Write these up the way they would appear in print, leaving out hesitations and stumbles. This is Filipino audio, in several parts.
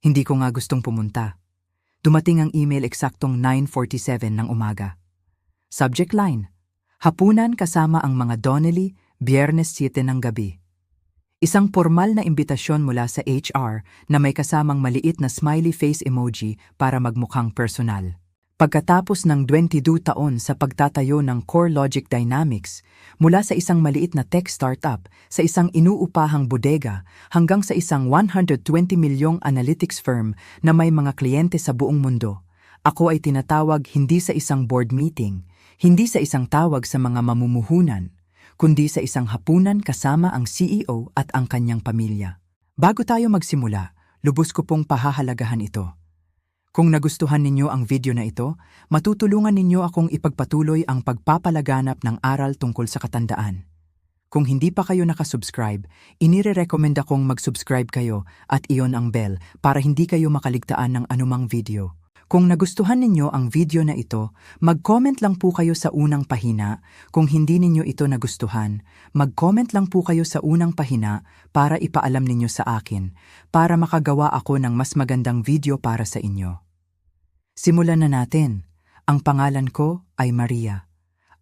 Hindi ko nga gustong pumunta. Dumating ang email eksaktong 9:47 ng umaga. Subject line: Hapunan kasama ang mga Donnelly, Biyernes 7 ng gabi. Isang formal na imbitasyon mula sa HR na may kasamang maliit na smiley face emoji para magmukhang personal. Pagkatapos ng 22 taon sa pagtatayo ng CoreLogic Dynamics, mula sa isang maliit na tech startup, sa isang inuupahang bodega, hanggang sa isang 120 milyong analytics firm na may mga kliyente sa buong mundo, ako ay tinatawag hindi sa isang board meeting, hindi sa isang tawag sa mga mamumuhunan, kundi sa isang hapunan kasama ang CEO at ang kanyang pamilya. Bago tayo magsimula, lubos ko pong pahahalagahan ito. Kung nagustuhan ninyo ang video na ito, matutulungan ninyo akong ipagpatuloy ang pagpapalaganap ng aral tungkol sa katandaan. Kung hindi pa kayo nakasubscribe, inire-recommend akong mag-subscribe kayo at iyon ang bell para hindi kayo makaligtaan ng anumang video. Kung nagustuhan ninyo ang video na ito, mag-comment lang po kayo sa unang pahina. Kung hindi ninyo ito nagustuhan, mag-comment lang po kayo sa unang pahina para ipaalam ninyo sa akin, para makagawa ako ng mas magandang video para sa inyo. Simulan na natin. Ang pangalan ko ay Maria.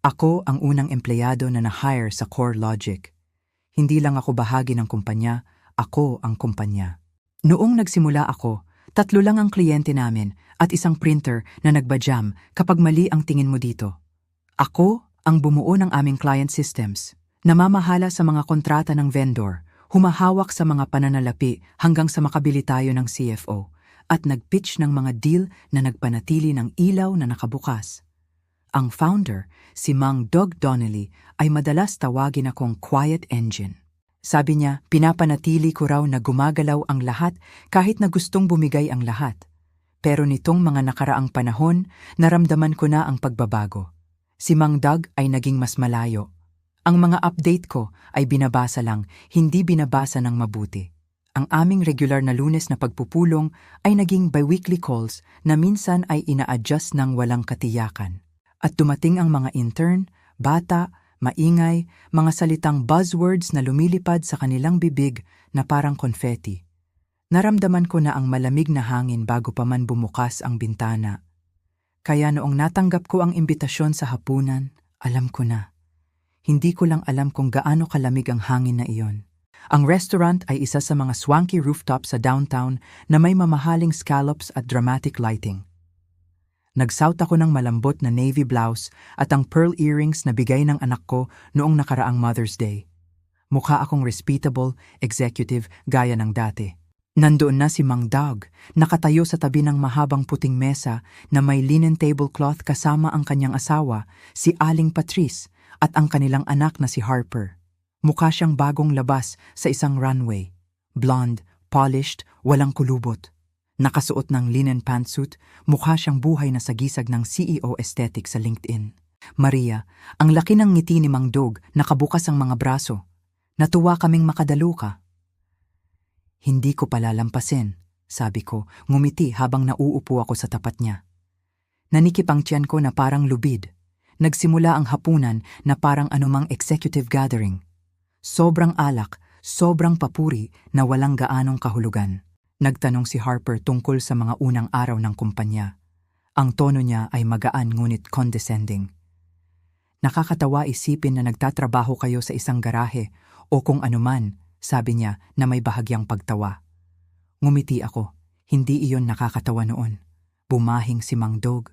Ako ang unang empleyado na na-hire sa CoreLogic. Hindi lang ako bahagi ng kumpanya, ako ang kumpanya. Noong nagsimula ako, 3 lang ang kliyente namin at isang printer na nagba-jam kapag mali ang tingin mo dito. Ako ang bumuo ng aming client systems, namamahala sa mga kontrata ng vendor, humahawak sa mga pananalapi hanggang sa makabili tayo ng CFO, at nag-pitch ng mga deal na nagpanatili ng ilaw na nakabukas. Ang founder, si Mang Doug Donnelly, ay madalas tawagin akong quiet engine. Sabi niya, pinapanatili ko raw na gumagalaw ang lahat kahit na gustong bumigay ang lahat. Pero nitong mga nakaraang panahon, naramdaman ko na ang pagbabago. Si Mang Doug ay naging mas malayo. Ang mga update ko ay binabasa lang, hindi binabasa ng mabuti. Ang aming regular na Lunes na pagpupulong ay naging biweekly calls na minsan ay ina-adjust ng walang katiyakan. At dumating ang mga intern, bata, maingay, mga salitang buzzwords na lumilipad sa kanilang bibig na parang confetti. Naramdaman ko na ang malamig na hangin bago pa man bumukas ang bintana. Kaya noong natanggap ko ang imbitasyon sa hapunan, alam ko na. Hindi ko lang alam kung gaano kalamig ang hangin na iyon. Ang restaurant ay isa sa mga swanky rooftop sa downtown na may mamahaling scallops at dramatic lighting. Nagsuot ako ng malambot na navy blouse at ang pearl earrings na bigay ng anak ko noong nakaraang Mother's Day. Mukha akong respectable, executive, gaya ng dati. Nandoon na si Mang Doug, nakatayo sa tabi ng mahabang puting mesa na may linen tablecloth kasama ang kanyang asawa, si Aling Patrice, at ang kanilang anak na si Harper. Mukha siyang bagong labas sa isang runway. Blonde, polished, walang kulubot. Nakasuot ng linen pantsuit, mukha siyang buhay na sagisag ng CEO aesthetic sa LinkedIn. Maria, ang laki ng ngiti ni Mang Doug, nakabukas ang mga braso. Natuwa kaming makadalo ka. Hindi ko palalampasin, sabi ko, ngumiti habang nauupo ako sa tapat niya. Nanikip ang tiyan ko na parang lubid. Nagsimula ang hapunan na parang anumang executive gathering. Sobrang alak, sobrang papuri na walang gaanong kahulugan. Nagtanong si Harper tungkol sa mga unang araw ng kumpanya. Ang tono niya ay magaan ngunit condescending. Nakakatawa isipin na nagtatrabaho kayo sa isang garahe o kung anuman, sabi niya na may bahagyang pagtawa. Ngumiti ako, hindi iyon nakakatawa noon. Bumahing si Mang Doug.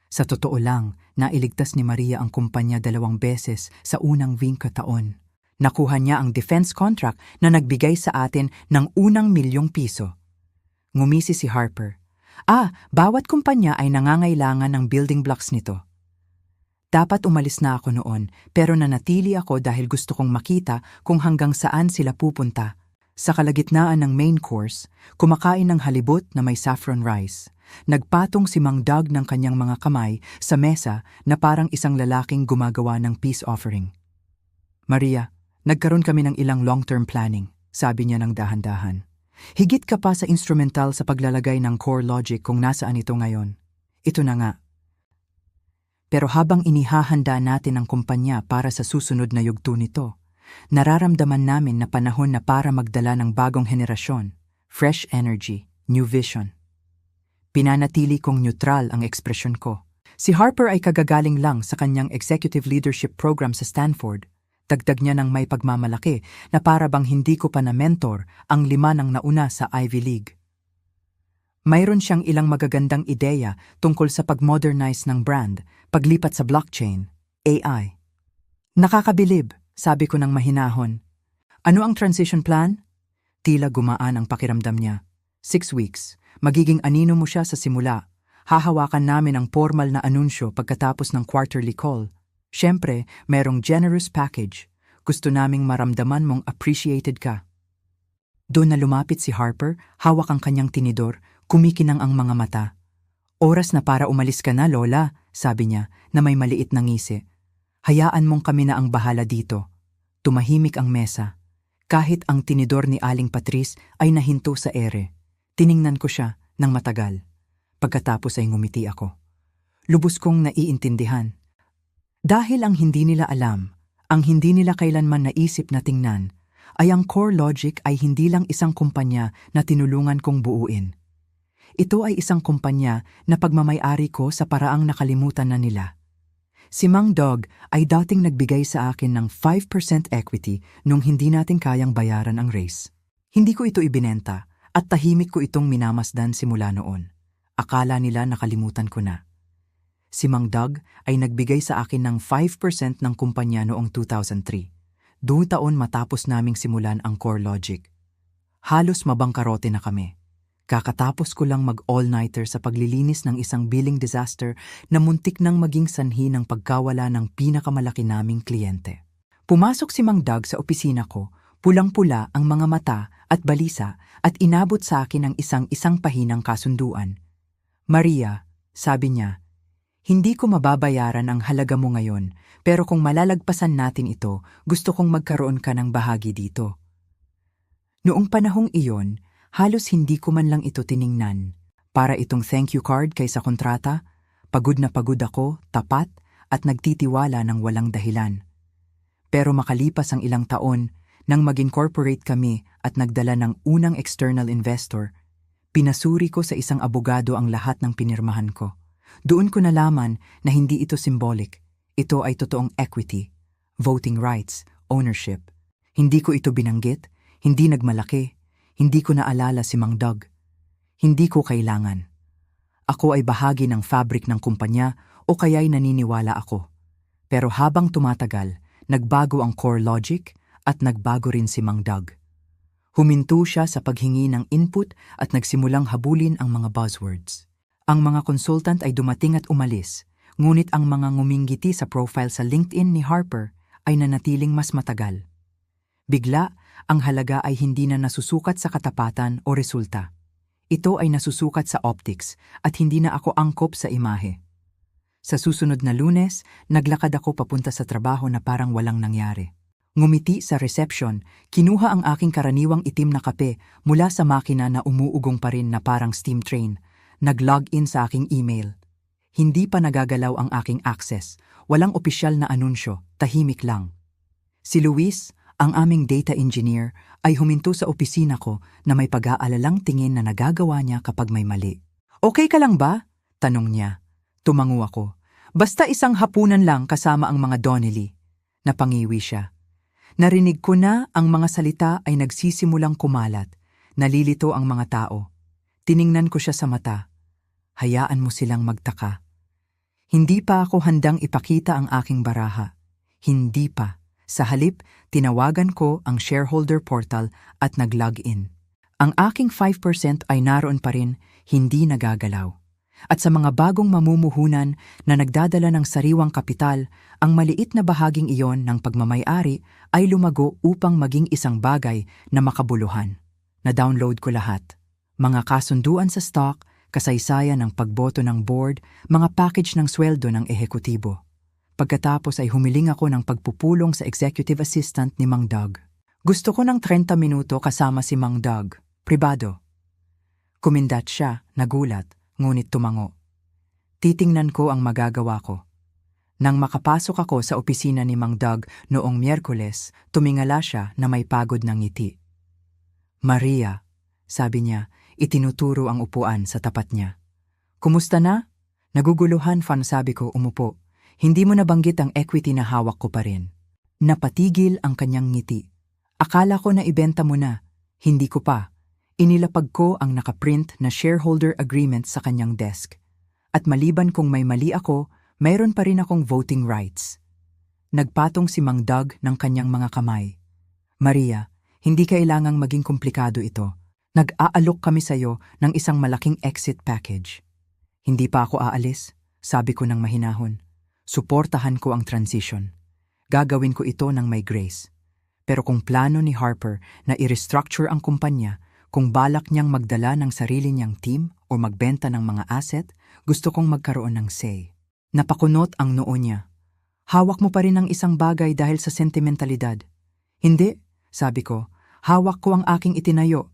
Sa totoo lang, nailigtas ni Maria ang kumpanya 2 beses sa unang 20 taon. Nakuha niya ang defense contract na nagbigay sa atin ng unang ₱1,000,000. Ngumisi si Harper. Bawat kumpanya ay nangangailangan ng building blocks nito. Dapat umalis na ako noon, pero nanatili ako dahil gusto kong makita kung hanggang saan sila pupunta. Sa kalagitnaan ng main course, kumakain ng halibut na may saffron rice. Nagpatong si Mang Doug ng kanyang mga kamay sa mesa na parang isang lalaking gumagawa ng peace offering. Maria, nagkaroon kami ng ilang long-term planning, sabi niya ng dahan-dahan. Higit ka pa sa instrumental sa paglalagay ng CoreLogic kung nasaan ito ngayon. Ito na nga. Pero habang inihahanda natin ang kumpanya para sa susunod na yugto nito, nararamdaman namin na panahon na para magdala ng bagong henerasyon, fresh energy, New vision. Pinanatili kong neutral ang ekspresyon ko. Si Harper ay kagagaling lang sa kanyang executive leadership program sa Stanford. Dagdag niya ng may pagmamalaki na para bang hindi ko pa na-mentor ang 5 ng nauna sa Ivy League. Mayroon siyang ilang magagandang ideya tungkol sa pag-modernize ng brand, paglipat sa blockchain, AI. Nakakabilib, sabi ko ng mahinahon. Ano ang transition plan? Tila gumaan ang pakiramdam niya. 6 weeks, magiging anino mo siya sa simula. Hahawakan namin ang formal na anunsyo pagkatapos ng quarterly call. Siyempre, merong generous package. Gusto naming maramdaman mong appreciated ka. Doon na lumapit si Harper, hawak ang kanyang tinidor, kumikinang ang mga mata. Oras na para umalis ka na, Lola, sabi niya na may maliit na ngisi. Hayaan mong kami na ang bahala dito. Tumahimik ang mesa. Kahit ang tinidor ni Aling Patrice ay nahinto sa ere. Tiningnan ko siya ng matagal. Pagkatapos ay ngumiti ako. Lubos kong naiintindihan. Dahil ang hindi nila alam, ang hindi nila kailanman naisip na tingnan, ay ang CoreLogic ay hindi lang isang kumpanya na tinulungan kong buuin. Ito ay isang kumpanya na pagmamay-ari ko sa paraang nakalimutan na nila. Si Mang Dog ay dating nagbigay sa akin ng 5% equity nung hindi natin kayang bayaran ang raise. Hindi ko ito ibinenta at tahimik ko itong minamasdan simula noon. Akala nila nakalimutan ko na. Si Mang Doug ay nagbigay sa akin ng 5% ng kumpanya noong 2003. 2 taon matapos naming simulan ang CoreLogic. Halos mabangkarote na kami. Kakatapos ko lang mag-all-nighter sa paglilinis ng isang billing disaster na muntik nang maging sanhi ng pagkawala ng pinakamalaki naming kliyente. Pumasok si Mang Doug sa opisina ko, pulang-pula ang mga mata at balisa at inabot sa akin ang isang pahinang kasunduan. Maria, sabi niya, hindi ko mababayaran ang halaga mo ngayon, pero kung malalagpasan natin ito, gusto kong magkaroon ka ng bahagi dito. Noong panahong iyon, halos hindi ko man lang ito tiningnan. Para itong thank you card kaysa kontrata, pagod na pagod ako, tapat, at nagtitiwala ng walang dahilan. Pero makalipas ang ilang taon, nang mag-incorporate kami at nagdala ng unang external investor, pinasuri ko sa isang abogado ang lahat ng pinirmahan ko. Doon ko nalaman na hindi ito symbolic. Ito ay totoong equity, voting rights, ownership. Hindi ko ito binanggit, hindi nagmalaki, hindi ko naalala si Mang Doug. Hindi ko kailangan. Ako ay bahagi ng fabric ng kumpanya o kaya'y naniniwala ako. Pero habang tumatagal, nagbago ang CoreLogic at nagbago rin si Mang Doug. Huminto siya sa paghingi ng input at nagsimulang habulin ang mga buzzwords. Ang mga consultant ay dumating at umalis, ngunit ang mga nguminggiti sa profile sa LinkedIn ni Harper ay nanatiling mas matagal. Bigla, ang halaga ay hindi na nasusukat sa katapatan o resulta. Ito ay nasusukat sa optics at hindi na ako angkop sa imahe. Sa susunod na Lunes, naglakad ako papunta sa trabaho na parang walang nangyari. Ngumiti sa reception, kinuha ang aking karaniwang itim na kape mula sa makina na umuugong pa rin na parang steam train. Nag-log-in sa aking email. Hindi pa nagagalaw ang aking access. Walang opisyal na anunsyo, tahimik lang. Si Luis, ang aming data engineer, ay huminto sa opisina ko na may pag-aalalang tingin na nagagawa niya kapag may mali. Okay ka lang ba? Tanong niya. Tumango ako. Basta isang hapunan lang kasama ang mga Donnelly. Napangiwi siya. Narinig ko na ang mga salita ay nagsisimulang kumalat. Nalilito ang mga tao. Tiningnan ko siya sa mata. Hayaan mo silang magtaka. Hindi pa ako handang ipakita ang aking baraha. Hindi pa. Sa halip, tinawagan ko ang shareholder portal at nag-log-in. Ang aking 5% ay naroon pa rin, hindi nagagalaw. At sa mga bagong mamumuhunan na nagdadala ng sariwang kapital, ang maliit na bahaging iyon ng pagmamay-ari ay lumago upang maging isang bagay na makabuluhan. Na-download ko lahat. Mga kasunduan sa stock, kasaysayan ng pagboto ng board, mga package ng sweldo ng ehekutibo. Pagkatapos ay humiling ako ng pagpupulong sa executive assistant ni Mang Doug. Gusto ko ng 30 minuto kasama si Mang Doug, pribado. Kumindat siya, nagulat, ngunit tumango. Titingnan ko ang magagawa ko. Nang makapasok ako sa opisina ni Mang Doug noong Miyerkules, tumingala siya na may pagod ng ngiti. Maria, sabi niya, Itinuturo ang upuan sa tapat niya. Kumusta na? Naguguluhan fan sabi ko umupo. Hindi mo nabanggit ang equity na hawak ko pa rin. Napatigil ang kanyang ngiti. Akala ko na ibenta mo na. Hindi ko pa. Inilapag ko ang nakaprint na shareholder agreement sa kanyang desk. At maliban kung may mali ako, mayroon pa rin akong voting rights. Nagpatong si Mang Doug ng kanyang mga kamay. Maria, hindi kailangang maging komplikado ito. Nag-aalok kami sa'yo ng isang malaking exit package. Hindi pa ako aalis, sabi ko ng mahinahon. Suportahan ko ang transition. Gagawin ko ito ng may grace. Pero kung plano ni Harper na i-restructure ang kumpanya, kung balak niyang magdala ng sarili niyang team o magbenta ng mga asset, gusto kong magkaroon ng say. Napakunot ang noo niya. Hawak mo pa rin ang isang bagay dahil sa sentimentalidad. Hindi, sabi ko, hawak ko ang aking itinayo.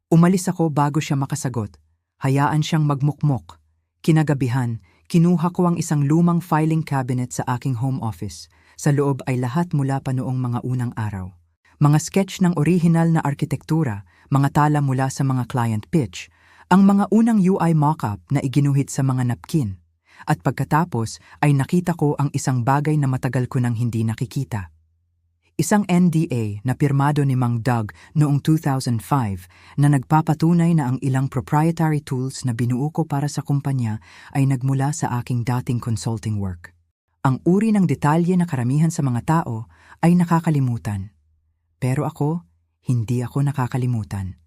Umalis ako bago siya makasagot. Hayaan siyang magmukmok. Kinagabihan, kinuha ko ang isang lumang filing cabinet sa aking home office. Sa loob ay lahat mula pa noong mga unang araw. Mga sketch ng orihinal na arkitektura, mga tala mula sa mga client pitch, ang mga unang UI mockup na iginuhit sa mga napkin. At pagkatapos ay nakita ko ang isang bagay na matagal ko nang hindi nakikita. Isang NDA na pirmado ni Mang Doug noong 2005 na nagpapatunay na ang ilang proprietary tools na binuo ko para sa kumpanya ay nagmula sa aking dating consulting work. Ang uri ng detalye na karamihan sa mga tao ay nakakalimutan. Pero ako, hindi ako nakakalimutan.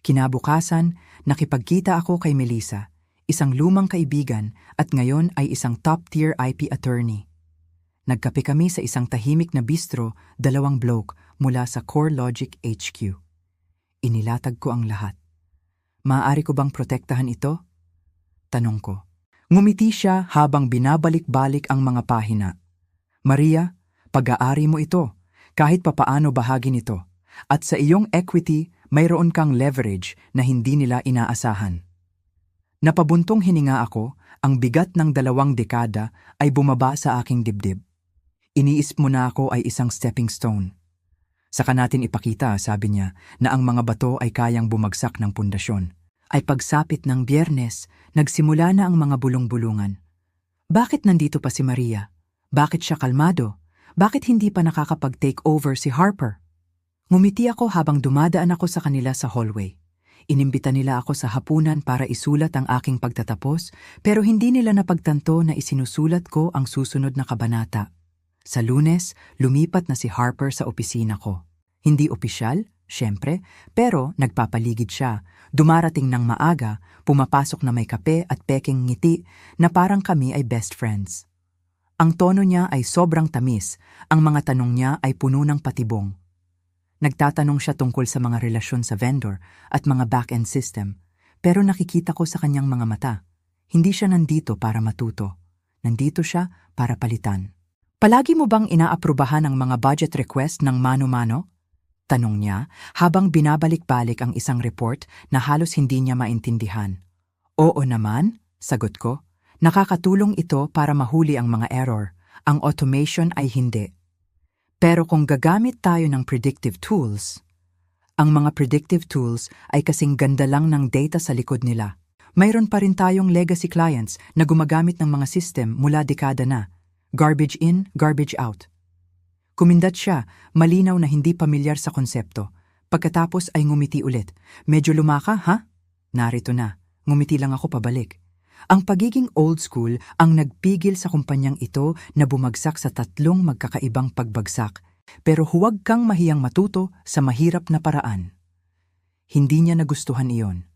Kinabukasan, nakipagkita ako kay Melissa, isang lumang kaibigan at ngayon ay isang top-tier IP attorney. Nagkape kami sa isang tahimik na bistro, 2 bloke mula sa CoreLogic HQ. Inilatag ko ang lahat. Maaari ko bang protektahan ito? Tanong ko. Ngumiti siya habang binabalik-balik ang mga pahina. Maria, pag-aari mo ito, kahit papaano bahagi nito. At sa iyong equity, mayroon kang leverage na hindi nila inaasahan. Napabuntong hininga ako, ang bigat ng 2 dekada ay bumaba sa aking dibdib. Iniisip mo na ako ay isang stepping stone. Saka natin ipakita, sabi niya, na ang mga bato ay kayang bumagsak ng pundasyon. Ay pagsapit ng Biyernes, nagsimula na ang mga bulong-bulungan. Bakit nandito pa si Maria? Bakit siya kalmado? Bakit hindi pa nakakapag-take over si Harper? Ngumiti ako habang dumadaan ako sa kanila sa hallway. Inimbita nila ako sa hapunan para isulat ang aking pagtatapos, pero hindi nila napagtanto na isinusulat ko ang susunod na kabanata. Sa Lunes, lumipat na si Harper sa opisina ko. Hindi opisyal, syempre, pero nagpapaligid siya. Dumarating ng maaga, pumapasok na may kape at peking ngiti na parang kami ay best friends. Ang tono niya ay sobrang tamis, ang mga tanong niya ay puno ng patibong. Nagtatanong siya tungkol sa mga relasyon sa vendor at mga back-end system, pero nakikita ko sa kanyang mga mata. Hindi siya nandito para matuto. Nandito siya para palitan. Palagi mo bang inaaprubahan ang mga budget request ng mano-mano? Tanong niya habang binabalik-balik ang isang report na halos hindi niya maintindihan. Oo naman, sagot ko. Nakakatulong ito para mahuli ang mga error. Ang automation ay hindi. Pero kung gagamit tayo ng predictive tools, ang mga predictive tools ay kasing ganda lang ng data sa likod nila. Mayroon pa rin tayong legacy clients na gumagamit ng mga system mula dekada na. Garbage in, garbage out. Kumindat siya, malinaw na hindi pamilyar sa konsepto. Pagkatapos ay ngumiti ulit. Medyo lumaka, ha? Narito na. Ngumiti lang ako pabalik. Ang pagiging old school ang nagpigil sa kumpanyang ito na bumagsak sa 3 magkakaibang pagbagsak. Pero huwag kang mahiyang matuto sa mahirap na paraan. Hindi niya nagustuhan iyon.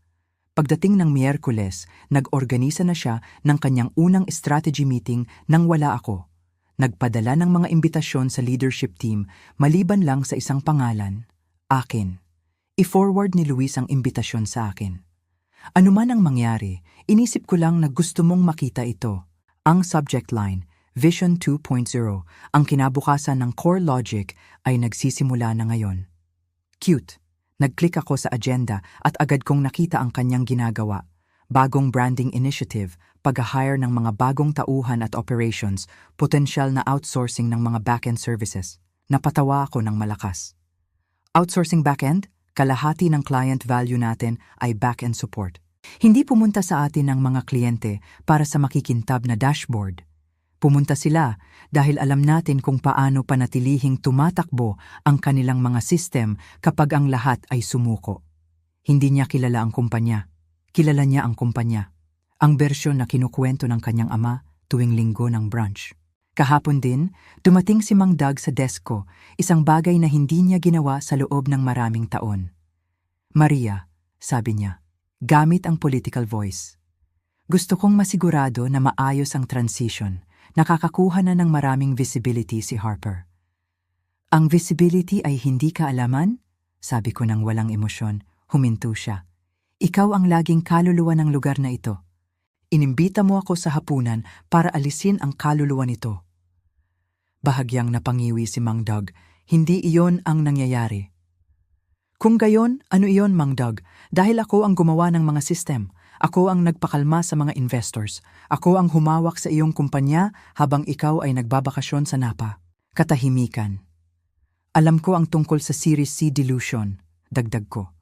Pagdating ng Miyerkules, nag-organisa na siya ng kanyang unang strategy meeting nang wala ako. Nagpadala ng mga imbitasyon sa leadership team maliban lang sa isang pangalan, akin. I-forward ni Luis ang imbitasyon sa akin. Ano man ang mangyari, inisip ko lang na gusto mong makita ito. Ang subject line, Vision 2.0, ang kinabukasan ng CoreLogic ay nagsisimula na ngayon. Cute. Nag-click ako sa agenda at agad kong nakita ang kanyang ginagawa. Bagong branding initiative, pag-hire ng mga bagong tauhan at operations, potensyal na outsourcing ng mga back-end services. Napatawa ako ng malakas. Outsourcing back-end? Kalahati ng client value natin ay back-end support. Hindi pumunta sa atin ang mga kliyente para sa makikintab na dashboard. Pumunta sila dahil alam natin kung paano panatilihing tumatakbo ang kanilang mga system kapag ang lahat ay sumuko. Hindi niya kilala ang kumpanya. Kilala niya ang kumpanya. Ang bersyon na kinukwento ng kanyang ama tuwing linggo ng brunch. Kahapon din, dumating si Mang Doug sa desk ko, isang bagay na hindi niya ginawa sa loob ng maraming taon. Maria, sabi niya, gamit ang political voice. Gusto kong masigurado na maayos ang transition. Nakakakuha na ng maraming visibility si Harper. Ang visibility ay hindi kaalaman? Sabi ko ng walang emosyon, huminto siya. Ikaw ang laging kaluluwa ng lugar na ito. Inimbita mo ako sa hapunan para alisin ang kaluluwa nito. Bahagyang napangiwi si Mang Doug, hindi iyon ang nangyayari. Kung gayon, ano iyon, Mang Doug? Dahil ako ang gumawa ng mga system. Ako ang nagpakalma sa mga investors. Ako ang humawak sa iyong kumpanya habang ikaw ay nagbabakasyon sa Napa. Katahimikan. Alam ko ang tungkol sa Series C dilution, dagdag ko.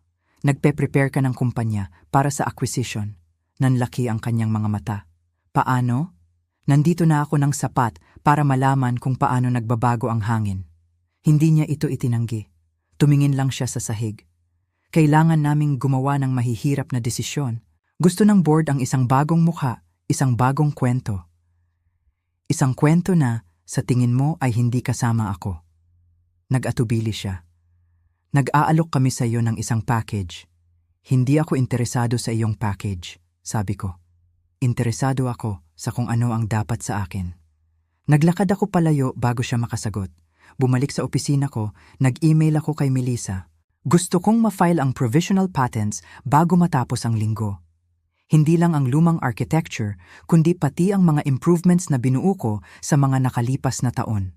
Nagpe-prepare ka ng kumpanya para sa acquisition. Nanlaki ang kanyang mga mata. Paano? Nandito na ako ng sapat para malaman kung paano nagbabago ang hangin. Hindi niya ito itinanggi. Tumingin lang siya sa sahig. Kailangan naming gumawa ng mahihirap na desisyon. Gusto ng board ang isang bagong mukha, isang bagong kwento. Isang kwento na, sa tingin mo ay hindi kasama ako. Nag-atubili siya. Nag-aalok kami sa iyo ng isang package. Hindi ako interesado sa iyong package, sabi ko. Interesado ako sa kung ano ang dapat sa akin. Naglakad ako palayo bago siya makasagot. Bumalik sa opisina ko, nag-email ako kay Melissa. Gusto kong ma-file ang provisional patents bago matapos ang linggo. Hindi lang ang lumang architecture, kundi pati ang mga improvements na binuo ko sa mga nakalipas na taon.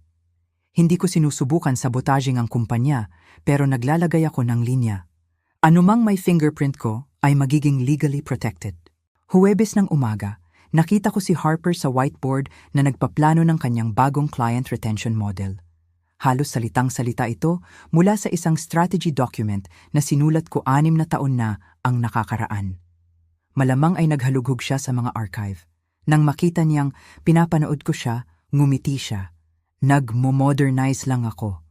Hindi ko sinusubukan sabotaging ang kumpanya, pero naglalagay ako ng linya. Anumang may fingerprint ko ay magiging legally protected. Huwebes ng umaga, nakita ko si Harper sa whiteboard na nagpaplano ng kanyang bagong client retention model. Halos salitang-salita ito mula sa isang strategy document na sinulat ko 6 na taon na ang nakakaraan. Malamang ay naghalughog siya sa mga archive. Nang makita niyang pinapanood ko siya, ngumiti siya. Nag-modernize lang ako,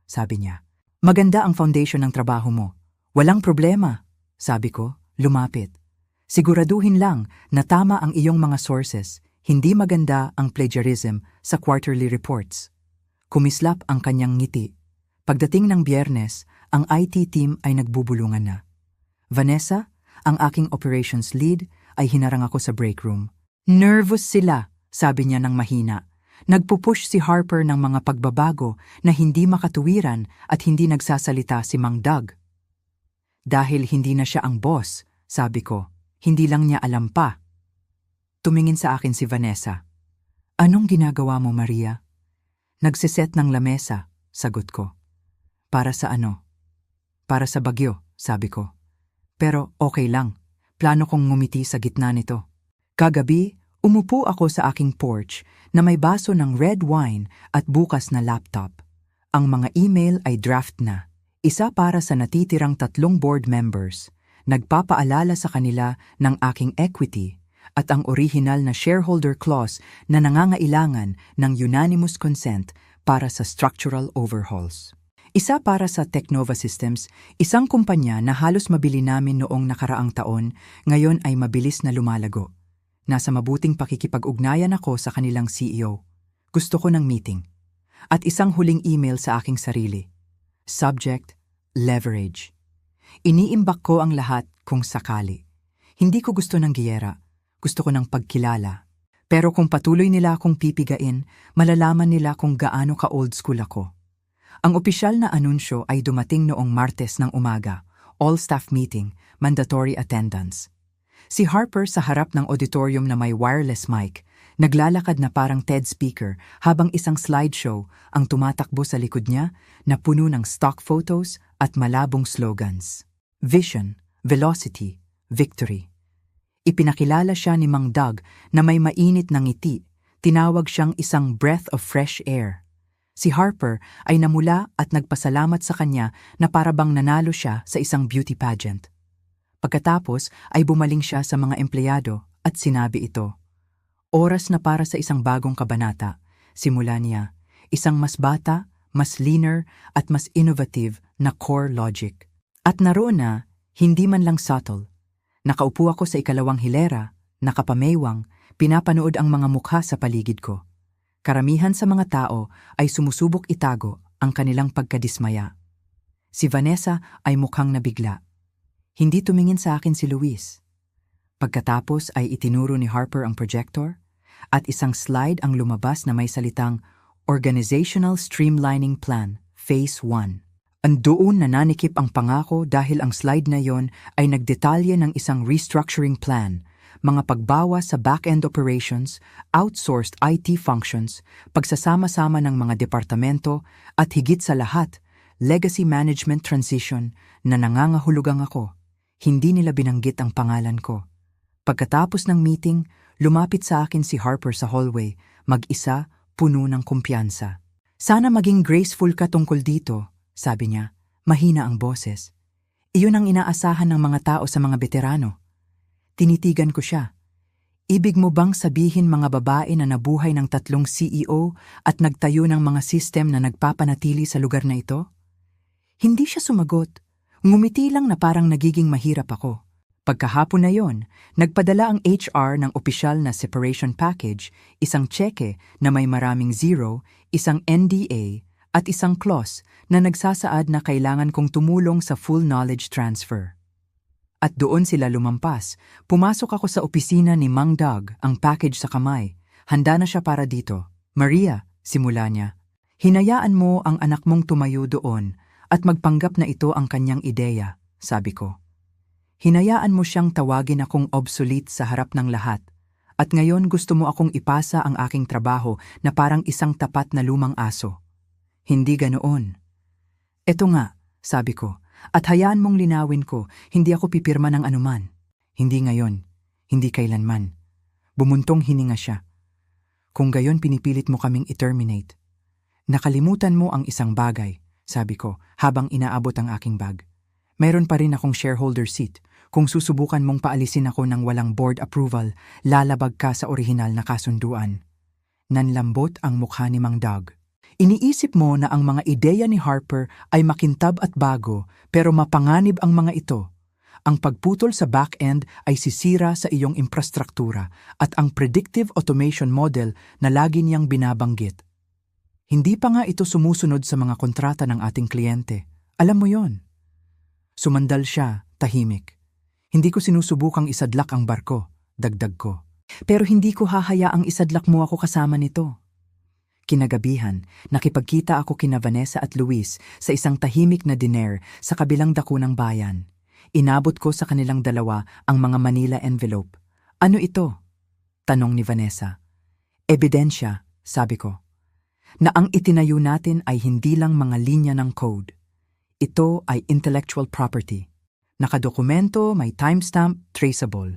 sabi niya. Maganda ang foundation ng trabaho mo. Walang problema, sabi ko, lumapit. Siguraduhin lang na tama ang iyong mga sources, hindi maganda ang plagiarism sa quarterly reports. Kumislap ang kanyang ngiti. Pagdating ng Biyernes, ang IT team ay nagbubulungan na. Vanessa, ang aking operations lead, ay hinarang ako sa break room. Nervous sila, sabi niya ng mahina. Nagpupush si Harper ng mga pagbabago na hindi makatuwiran at hindi nagsasalita si Mang Doug. Dahil hindi na siya ang boss, sabi ko, hindi lang niya alam pa. Tumingin sa akin si Vanessa. Anong ginagawa mo, Maria? Nagsiset ng lamesa, sagot ko. Para sa ano? Para sa bagyo, sabi ko. Pero okay lang, plano kong ngumiti sa gitna nito. Kagabi, umupo ako sa aking porch na may baso ng red wine at bukas na laptop. Ang mga email ay draft na. Isa para sa natitirang 3 board members. Nagpapaalala sa kanila ng aking equity at ang original na shareholder clause na nangangailangan ng unanimous consent para sa structural overhauls. Isa para sa Technova Systems, isang kumpanya na halos mabili namin noong nakaraang taon, ngayon ay mabilis na lumalago. Nasa mabuting pakikipag-ugnayan ako sa kanilang CEO. Gusto ko ng meeting. At isang huling email sa aking sarili. Subject, leverage. Iniimbak ko ang lahat kung sakali. Hindi ko gusto ng giyera. Gusto ko ng pagkilala. Pero kung patuloy nila akong pipigain, malalaman nila kung gaano ka-old school ako. Ang opisyal na anunsyo ay dumating noong Martes ng umaga, all-staff meeting, mandatory attendance. Si Harper sa harap ng auditorium na may wireless mic, naglalakad na parang TED speaker habang isang slideshow ang tumatakbo sa likod niya na puno ng stock photos at malabong slogans. Vision, velocity, victory. Ipinakilala siya ni Mang Doug na may mainit na ngiti, tinawag siyang isang breath of fresh air. Si Harper ay namula at nagpasalamat sa kanya na parabang nanalo siya sa isang beauty pageant. Pagkatapos ay bumaling siya sa mga empleyado at sinabi ito. Oras na para sa isang bagong kabanata. Simula niya, isang mas bata, mas leaner at mas innovative na core logic. At naroon na, hindi man lang subtle. Nakaupo ako sa ikalawang hilera, nakapamaywang, pinapanood ang mga mukha sa paligid ko. Karamihan sa mga tao ay sumusubok itago ang kanilang pagkadismaya. Si Vanessa ay mukhang nabigla. Hindi tumingin sa akin si Luis. Pagkatapos ay itinuro ni Harper ang projector at isang slide ang lumabas na may salitang Organizational Streamlining Plan, Phase 1. Andoon nananikip ang pangako dahil ang slide na yon ay nagdetalye ng isang restructuring plan, mga pagbawas sa back-end operations, outsourced IT functions, pagsasama-sama ng mga departamento at higit sa lahat, legacy management transition na nangangahulugang ako. Hindi nila binanggit ang pangalan ko. Pagkatapos ng meeting, lumapit sa akin si Harper sa hallway, mag-isa, puno ng kumpiyansa. Sana maging graceful ka tungkol dito, sabi niya. Mahina ang boses. Iyon ang inaasahan ng mga tao sa mga veterano. Tinitigan ko siya. Ibig mo bang sabihin mga babae na nabuhay ng 3 CEO at nagtayo ng mga system na nagpapanatili sa lugar na ito? Hindi siya sumagot. Ngumiti lang na parang nagiging mahirap ako. Pagkahapon na yon, nagpadala ang HR ng opisyal na separation package, isang tseke na may maraming zero, isang NDA, at isang clause na nagsasaad na kailangan kong tumulong sa full knowledge transfer. At doon sila lumampas. Pumasok ako sa opisina ni Mang Doug, ang package sa kamay. Handa na siya para dito. Maria, simula niya. Hinayaan mo ang anak mong tumayo doon at magpanggap na ito ang kanyang ideya, sabi ko. Hinayaan mo siyang tawagin akong obsolete sa harap ng lahat. At ngayon gusto mo akong ipasa ang aking trabaho na parang isang tapat na lumang aso. Hindi ganoon. Eto nga, sabi ko. At hayaan mong linawin ko, hindi ako pipirma ng anuman. Hindi ngayon, hindi kailanman. Bumuntong hininga siya. Kung gayon pinipilit mo kaming i-terminate. Nakalimutan mo ang isang bagay, sabi ko habang inaabot ang aking bag. Mayroon pa rin akong shareholder seat. Kung susubukan mong paalisin ako ng walang board approval, lalabag ka sa orihinal na kasunduan. Nanlambot ang mukha ni Mang Doug. Iniisip mo na ang mga ideya ni Harper ay makintab at bago pero mapanganib ang mga ito. Ang pagputol sa back-end ay sisira sa iyong infrastruktura at ang predictive automation model na lagi niyang binabanggit. Hindi pa nga ito sumusunod sa mga kontrata ng ating kliyente. Alam mo yon. Sumandal siya, tahimik. Hindi ko sinusubukang isadlak ang barko, dagdag ko. Pero hindi ko hahayaang isadlak mo ako kasama nito. Kinagabihan, nakipagkita ako kina Vanessa at Luis sa isang tahimik na diner sa kabilang dako ng bayan. Inabot ko sa kanilang dalawa ang mga Manila envelope. Ano ito? Tanong ni Vanessa. Ebidensya, sabi ko. Na ang itinayo natin ay hindi lang mga linya ng code. Ito ay intellectual property. Nakadokumento, may timestamp, traceable.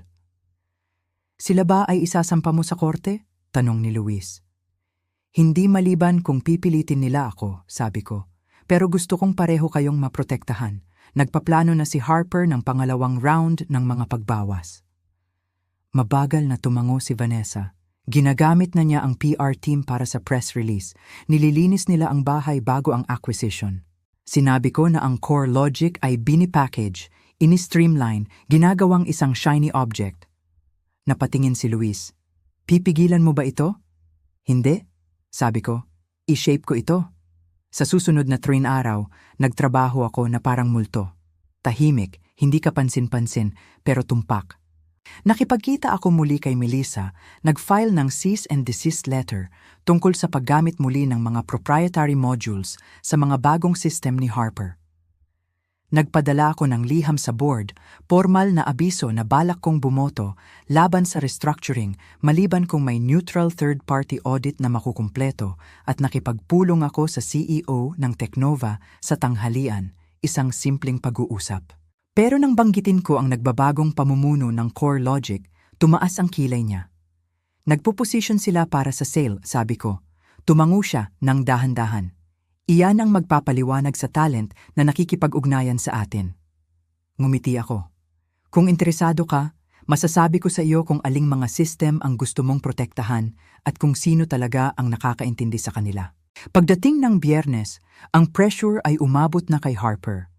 Sila ba ay isasampa mo sa korte? Tanong ni Luis. Hindi maliban kung pipilitin nila ako, sabi ko. Pero gusto kong pareho kayong maprotektahan. Nagpaplano na si Harper ng pangalawang round ng mga pagbawas. Mabagal na tumango si Vanessa. Ginagamit na niya ang PR team para sa press release. Nililinis nila ang bahay bago ang acquisition. Sinabi ko na ang core logic ay binipackage, ini-streamline, ginagawang isang shiny object. Napatingin si Luis. Pipigilan mo ba ito? Hindi. Sabi ko, i-shape ko ito. Sa susunod na 3 araw, nagtrabaho ako na parang multo. Tahimik, hindi kapansin-pansin, pero tumpak. Nakipagkita ako muli kay Melissa, nag-file ng cease and desist letter tungkol sa paggamit muli ng mga proprietary modules sa mga bagong system ni Harper. Nagpadala ako ng liham sa board, formal na abiso na balak kong bumoto laban sa restructuring maliban kung may neutral third-party audit na makukumpleto at nakipagpulong ako sa CEO ng Teknova sa tanghalian, isang simpleng pag-uusap. Pero nang banggitin ko ang nagbabagong pamumuno ng Core Logic, tumaas ang kilay niya. Nagpo-position sila para sa sale, sabi ko. Tumango siya ng dahan-dahan. Iyan ang magpapaliwanag sa talent na nakikipag-ugnayan sa atin. Ngumiti ako. Kung interesado ka, masasabi ko sa iyo kung aling mga system ang gusto mong protektahan at kung sino talaga ang nakakaintindi sa kanila. Pagdating ng Biyernes, ang pressure ay umabot na kay Harper.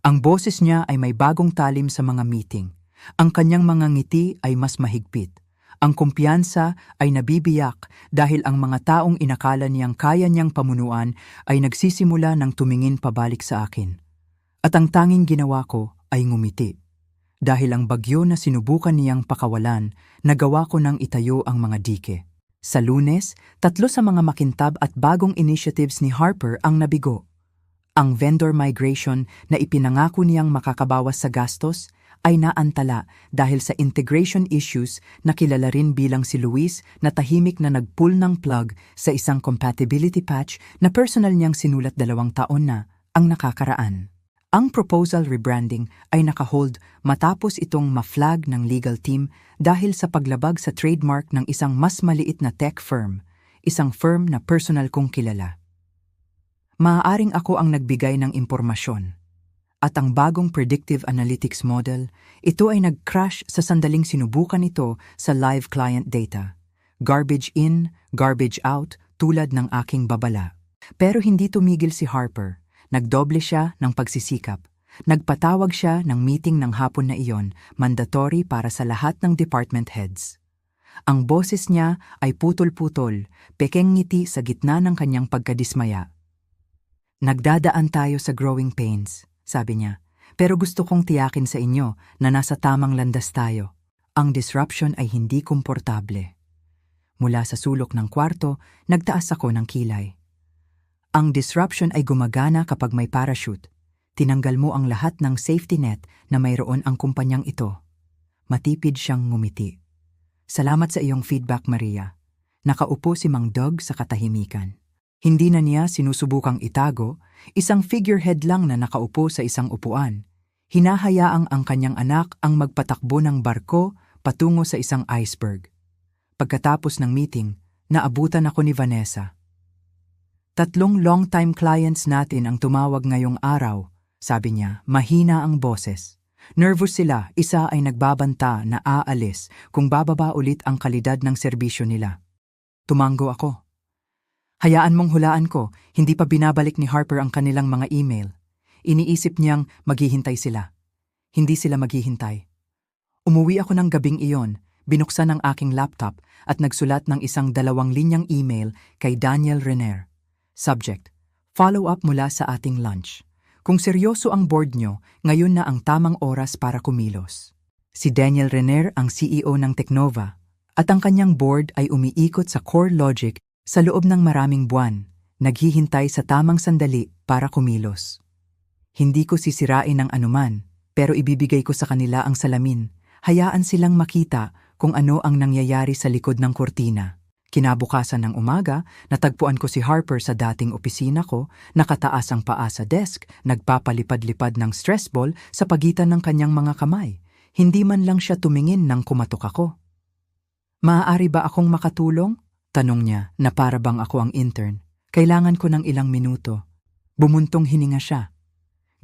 Ang boses niya ay may bagong talim sa mga meeting. Ang kanyang mga ngiti ay mas mahigpit. Ang kumpiyansa ay nabibiyak dahil ang mga taong inakala niyang kaya niyang pamunuan ay nagsisimula ng tumingin pabalik sa akin. At ang tanging ginawa ko ay ngumiti. Dahil ang bagyo na sinubukan niyang pakawalan, nagawa ko ng itayo ang mga dike. Sa Lunes, 3 sa mga makintab at bagong initiatives ni Harper ang nabigo. Ang vendor migration na ipinangako niyang makakabawas sa gastos ay naantala dahil sa integration issues na kilala rin bilang si Luis na tahimik na nag-pull ng plug sa isang compatibility patch na personal niyang sinulat 2 taon na ang nakakaraan. Ang proposal rebranding ay nakahold matapos itong ma-flag ng legal team dahil sa paglabag sa trademark ng isang mas maliit na tech firm, isang firm na personal kong kilala. Maaaring ako ang nagbigay ng impormasyon. At ang bagong predictive analytics model, ito ay nag-crash sa sandaling sinubukan ito sa live client data. Garbage in, garbage out, tulad ng aking babala. Pero hindi tumigil si Harper. Nagdoble siya ng pagsisikap. Nagpatawag siya ng meeting ng hapon na iyon, mandatory para sa lahat ng department heads. Ang boses niya ay putol-putol, pekeng ngiti sa gitna ng kanyang pagkadismaya. Nagdadaan tayo sa growing pains, sabi niya, pero gusto kong tiyakin sa inyo na nasa tamang landas tayo. Ang disruption ay hindi komportable. Mula sa sulok ng kwarto, nagtaas ako ng kilay. Ang disruption ay gumagana kapag may parachute. Tinanggal mo ang lahat ng safety net na mayroon ang kumpanyang ito. Matipid siyang ngumiti. Salamat sa iyong feedback, Maria. Nakaupo si Mang Doug sa katahimikan. Hindi na niya sinusubukang itago, isang figurehead lang na nakaupo sa isang upuan. Hinahayaang ang kanyang anak ang magpatakbo ng barko patungo sa isang iceberg. Pagkatapos ng meeting, naabutan ako ni Vanessa. 3 long-time clients natin ang tumawag ngayong araw, sabi niya, mahina ang boses. Nervous sila, isa ay nagbabanta na aalis kung bababa ulit ang kalidad ng serbisyo nila. Tumango ako. Hayaan mong hulaan ko, hindi pa binabalik ni Harper ang kanilang mga email. Iniisip niyang maghihintay sila. Hindi sila maghihintay. Umuwi ako ng gabing iyon, binuksan ang aking laptop at nagsulat ng isang 2 linyang email kay Daniel Renner. Subject, follow-up mula sa ating lunch. Kung seryoso ang board nyo, ngayon na ang tamang oras para kumilos. Si Daniel Renner ang CEO ng Technova at ang kanyang board ay umiikot sa CoreLogic sa loob ng maraming buwan, naghihintay sa tamang sandali para kumilos. Hindi ko sisirain ng anuman, pero ibibigay ko sa kanila ang salamin. Hayaan silang makita kung ano ang nangyayari sa likod ng kurtina. Kinabukasan ng umaga, natagpuan ko si Harper sa dating opisina ko, nakataas ang paa sa desk, nagpapalipad-lipad ng stress ball sa pagitan ng kanyang mga kamay. Hindi man lang siya tumingin nang kumatok ako. Maaari ba akong makatulong? Tanong niya na para bang ako ang intern. Kailangan ko ng ilang minuto. Bumuntong hininga siya.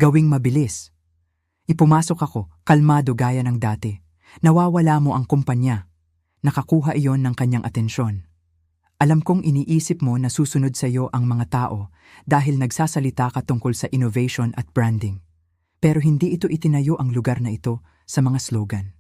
Gawing mabilis. Ipumasok ako, kalmado gaya ng dati. Nawawala mo ang kumpanya. Nakakuha iyon ng kanyang atensyon. Alam kong iniisip mo na susunod sa iyo ang mga tao dahil nagsasalita ka tungkol sa innovation at branding. Pero hindi ito itinayo ang lugar na ito sa mga slogan.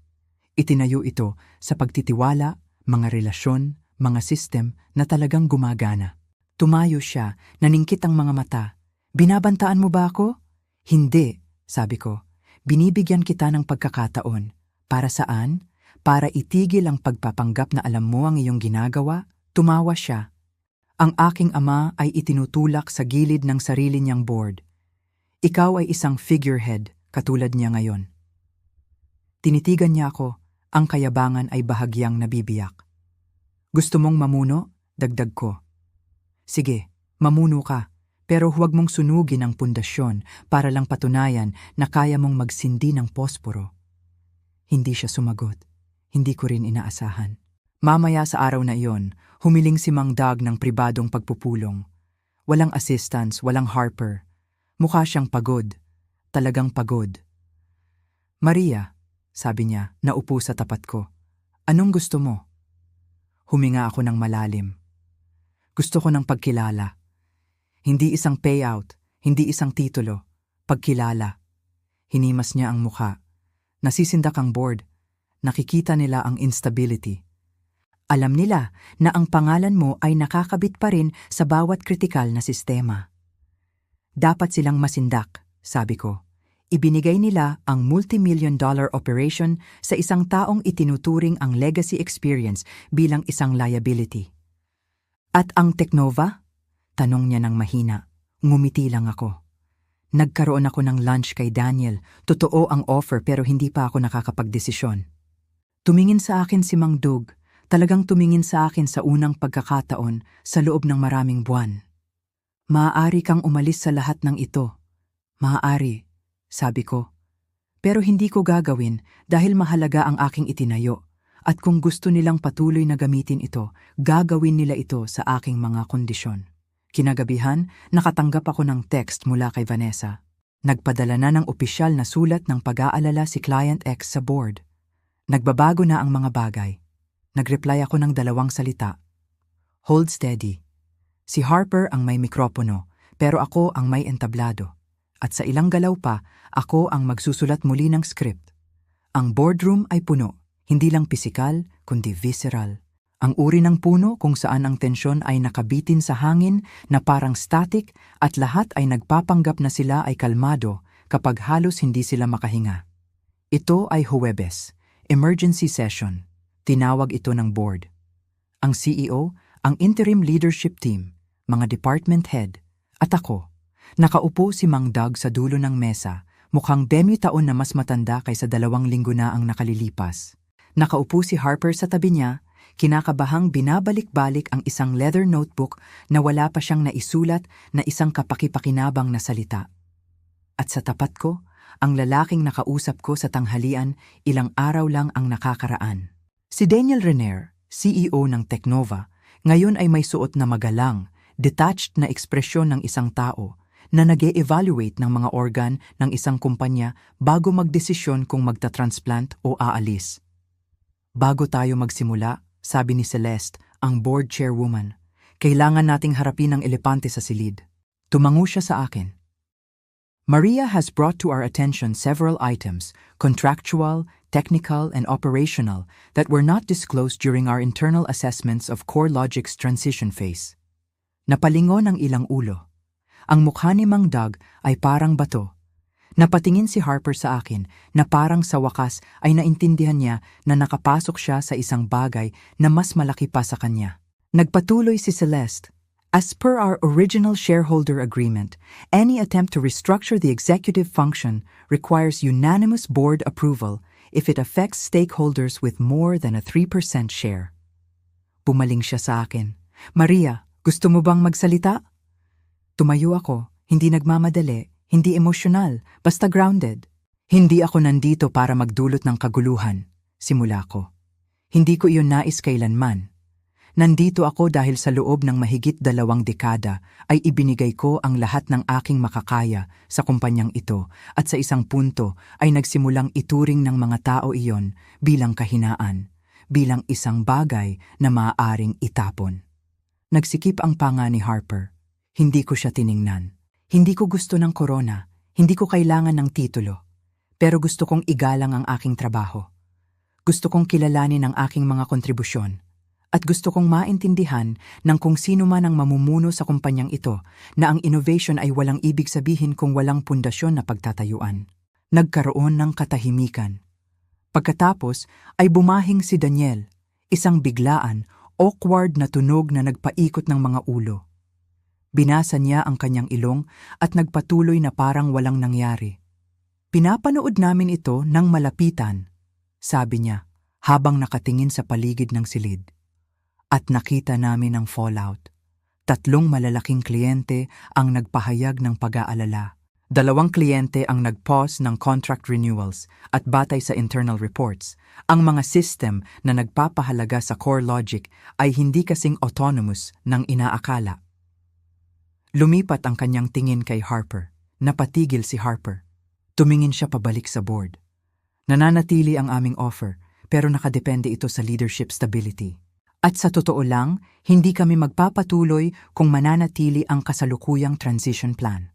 Itinayo ito sa pagtitiwala, mga relasyon, mga system na talagang gumagana. Tumayo siya, naningkit ang mga mata. Binabantaan mo ba ako? Hindi, sabi ko. Binibigyan kita ng pagkakataon. Para saan? Para itigil ang pagpapanggap na alam mo ang iyong ginagawa? Tumawa siya. Ang aking ama ay itinutulak sa gilid ng sarili niyang board. Ikaw ay isang figurehead, katulad niya ngayon. Tinitigan niya ako, ang kayabangan ay bahagyang nabibiyak. Gusto mong mamuno? Dagdag ko. Sige, mamuno ka, pero huwag mong sunugin ang pundasyon para lang patunayan na kaya mong magsindi ng posporo. Hindi siya sumagot. Hindi ko rin inaasahan. Mamaya sa araw na iyon, humiling si Mang Doug ng pribadong pagpupulong. Walang assistance, walang Harper. Mukha siyang pagod. Talagang pagod. Maria, sabi niya, naupo sa tapat ko. Anong gusto mo? Huminga ako ng malalim. Gusto ko ng pagkilala. Hindi isang payout, hindi isang titulo. Pagkilala. Hinimas niya ang mukha. Nasisindak ang board. Nakikita nila ang instability. Alam nila na ang pangalan mo ay nakakabit pa rin sa bawat kritikal na sistema. Dapat silang masindak, sabi ko. Ibinigay nila ang multi-million-dollar operation sa isang taong itinuturing ang legacy experience bilang isang liability. At ang Teknova? Tanong niya ng mahina. Ngumiti lang ako. Nagkaroon ako ng lunch kay Daniel. Totoo ang offer pero hindi pa ako nakakapagdesisyon. Tumingin sa akin si Mang Doug. Talagang tumingin sa akin sa unang pagkakataon sa loob ng maraming buwan. Maaari kang umalis sa lahat ng ito. Maaari, sabi ko. Pero hindi ko gagawin dahil mahalaga ang aking itinayo. At kung gusto nilang patuloy na gamitin ito, gagawin nila ito sa aking mga kondisyon. Kinagabihan, nakatanggap ako ng text mula kay Vanessa. Nagpadala na ng opisyal na sulat ng pag-aalala si Client X sa board. Nagbabago na ang mga bagay. Nagreply ako ng 2 salita. Hold steady. Si Harper ang may mikropono, pero ako ang may entablado. At sa ilang galaw pa, ako ang magsusulat muli ng script. Ang boardroom ay puno, hindi lang pisikal, kundi visceral. Ang uri ng puno kung saan ang tensyon ay nakabitin sa hangin na parang static at lahat ay nagpapanggap na sila ay kalmado kapag halos hindi sila makahinga. Ito ay Huwebes, emergency session. Tinawag ito ng board. Ang CEO, ang interim leadership team, mga department head, at ako. Nakaupo si Mang Doug sa dulo ng mesa, mukhang 20 taon na mas matanda kaysa 2 linggo na ang nakalilipas. Nakaupo si Harper sa tabi niya, kinakabahang binabalik-balik ang isang leather notebook na wala pa siyang naisulat na isang kapaki-pakinabang na salita. At sa tapat ko, ang lalaking nakausap ko sa tanghalian, ilang araw lang ang nakakaraan. Si Daniel Renner, CEO ng Teknova, ngayon ay may suot na magalang, detached na ekspresyon ng isang tao na nag-e-evaluate ng mga organ ng isang kumpanya bago magdesisyon kung magta-transplant o aalis. Bago tayo magsimula, sabi ni Celeste, ang board chairwoman, kailangan nating harapin ang elepante sa silid. Tumango siya sa akin. Maria has brought to our attention several items, contractual, technical, and operational, that were not disclosed during our internal assessments of CoreLogic's transition phase. Napalingon ang ilang ulo. Ang mukha ni Mang Doug ay parang bato. Napatingin si Harper sa akin na parang sa wakas ay naintindihan niya na nakapasok siya sa isang bagay na mas malaki pa sa kanya. Nagpatuloy si Celeste. As per our original shareholder agreement, any attempt to restructure the executive function requires unanimous board approval if it affects stakeholders with more than a 3% share. Pumaling siya sa akin. Maria, gusto mo bang magsalita? Tumayo ako, hindi nagmamadali, hindi emosyonal, basta grounded. Hindi ako nandito para magdulot ng kaguluhan, simula ko. Hindi ko iyon nais kailanman. Nandito ako dahil sa loob ng mahigit 2 dekada ay ibinigay ko ang lahat ng aking makakaya sa kumpanyang ito at sa isang punto ay nagsimulang ituring ng mga tao iyon bilang kahinaan, bilang isang bagay na maaaring itapon. Nagsikip ang panga ni Harper. Hindi ko siya tiningnan. Hindi ko gusto ng korona, hindi ko kailangan ng titulo, pero gusto kong igalang ang aking trabaho. Gusto kong kilalanin ang aking mga kontribusyon. At gusto kong maintindihan ng kung sino man ang mamumuno sa kumpanyang ito na ang innovation ay walang ibig sabihin kung walang pundasyon na pagtatayuan. Nagkaroon ng katahimikan. Pagkatapos ay bumahing si Daniel, isang biglaan, awkward na tunog na nagpaikot ng mga ulo. Binasa niya ang kanyang ilong at nagpatuloy na parang walang nangyari. Pinapanood namin ito ng malapitan, sabi niya habang nakatingin sa paligid ng silid. At nakita namin ang fallout. 3 malalaking kliyente ang nagpahayag ng pag-aalala. 2 kliyente ang nag-pause ng contract renewals at batay sa internal reports, ang mga system na nagpapahalaga sa CoreLogic ay hindi kasing autonomous ng inaakala. Lumipat ang kanyang tingin kay Harper. Napatigil si Harper. Tumingin siya pabalik sa board. Nananatili ang aming offer, pero nakadepende ito sa leadership stability. At sa totoo lang, hindi kami magpapatuloy kung mananatili ang kasalukuyang transition plan.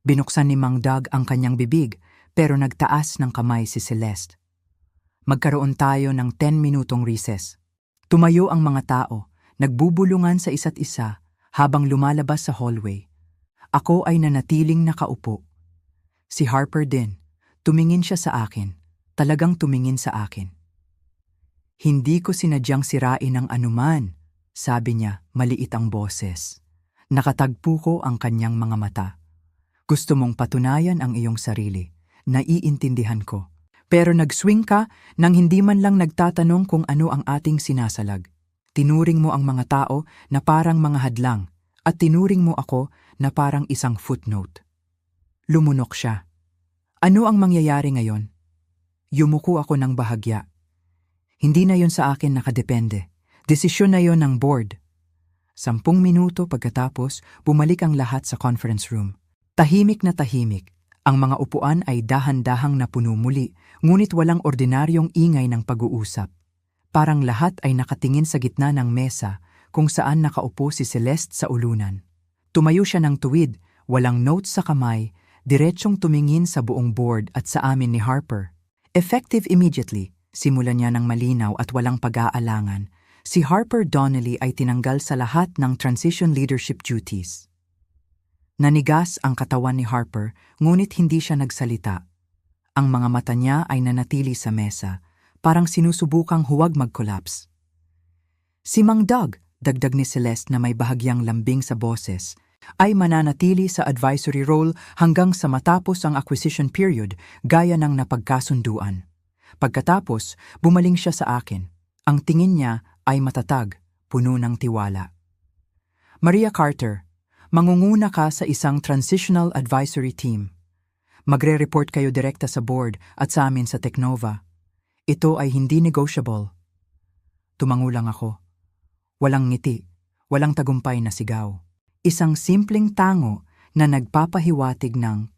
Binuksan ni Mang Doug ang kanyang bibig, pero nagtaas ng kamay si Celeste. Magkaroon tayo ng 10-minutong recess. Tumayo ang mga tao, nagbubulungan sa isa't isa habang lumalabas sa hallway. Ako ay nanatiling nakaupo. Si Harper din, tumingin siya sa akin, talagang tumingin sa akin. Hindi ko sinadyang sirain ang anuman, sabi niya, maliit ang boses. Nakatagpo ko ang kanyang mga mata. Gusto mong patunayan ang iyong sarili, naiintindihan ko. Pero nag-swing ka nang hindi man lang nagtatanong kung ano ang ating sinasalag. Tinuring mo ang mga tao na parang mga hadlang at tinuring mo ako na parang isang footnote. Lumunok siya. Ano ang mangyayari ngayon? Yumuko ako ng bahagya. Hindi na yon sa akin nakadepende. Desisyon na yon ng board. 10 minuto pagkatapos, bumalik ang lahat sa conference room. Tahimik na tahimik. Ang mga upuan ay dahan-dahang napuno muli, ngunit walang ordinaryong ingay ng pag-uusap. Parang lahat ay nakatingin sa gitna ng mesa kung saan nakaupo si Celeste sa ulunan. Tumayo siya ng tuwid, walang notes sa kamay, diretsyong tumingin sa buong board at sa amin ni Harper. Effective immediately, simulan niya ng malinaw at walang pag-aalangan, si Harper Donnelly ay tinanggal sa lahat ng transition leadership duties. Nanigas ang katawan ni Harper, ngunit hindi siya nagsalita. Ang mga mata niya ay nanatili sa mesa, parang sinusubukang huwag mag-collapse. Si Mang Doug, dagdag ni Celeste na may bahagyang lambing sa boses, ay mananatili sa advisory role hanggang sa matapos ang acquisition period gaya ng napagkasunduan. Pagkatapos, bumaling siya sa akin. Ang tingin niya ay matatag, puno ng tiwala. Maria Carter, mangunguna ka sa isang transitional advisory team. Magre-report kayo direkta sa board at sa amin sa Technova. Ito ay hindi negotiable. Tumango lang ako. Walang ngiti, walang tagumpay na sigaw. Isang simpleng tango na nagpapahiwatig ng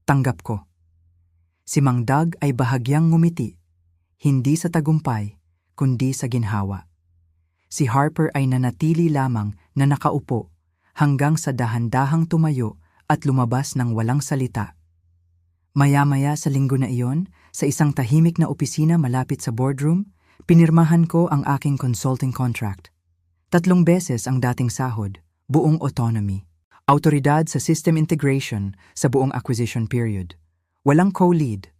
tanggap ko. Si Mang Doug ay bahagyang ngumiti, hindi sa tagumpay, kundi sa ginhawa. Si Harper ay nanatili lamang na nakaupo hanggang sa dahan-dahang tumayo at lumabas ng walang salita. Maya-maya sa linggo na iyon, sa isang tahimik na opisina malapit sa boardroom, pinirmahan ko ang aking consulting contract. 3 beses ang dating sahod, buong autonomy, autoridad sa system integration sa buong acquisition period. Walang co-lead,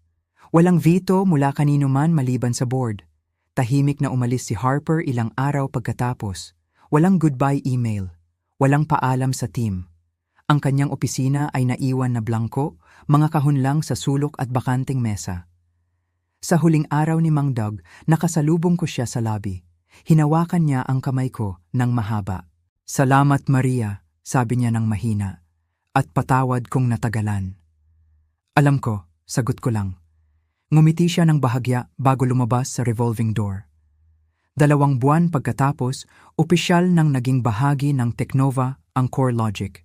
walang veto mula kanino man maliban sa board. Tahimik na umalis si Harper ilang araw pagkatapos. Walang goodbye email. Walang paalam sa team. Ang kanyang opisina ay naiwan na blangko, mga kahon lang sa sulok at bakanting mesa. Sa huling araw ni Mang Doug, nakasalubong ko siya sa lobby. Hinawakan niya ang kamay ko ng mahaba. Salamat Maria, sabi niya ng mahina. At patawad kung natagalan. Alam ko, sagot ko lang. Ngumiti siya ng bahagya bago lumabas sa revolving door. 2 buwan pagkatapos, opisyal nang naging bahagi ng Technova ang CoreLogic.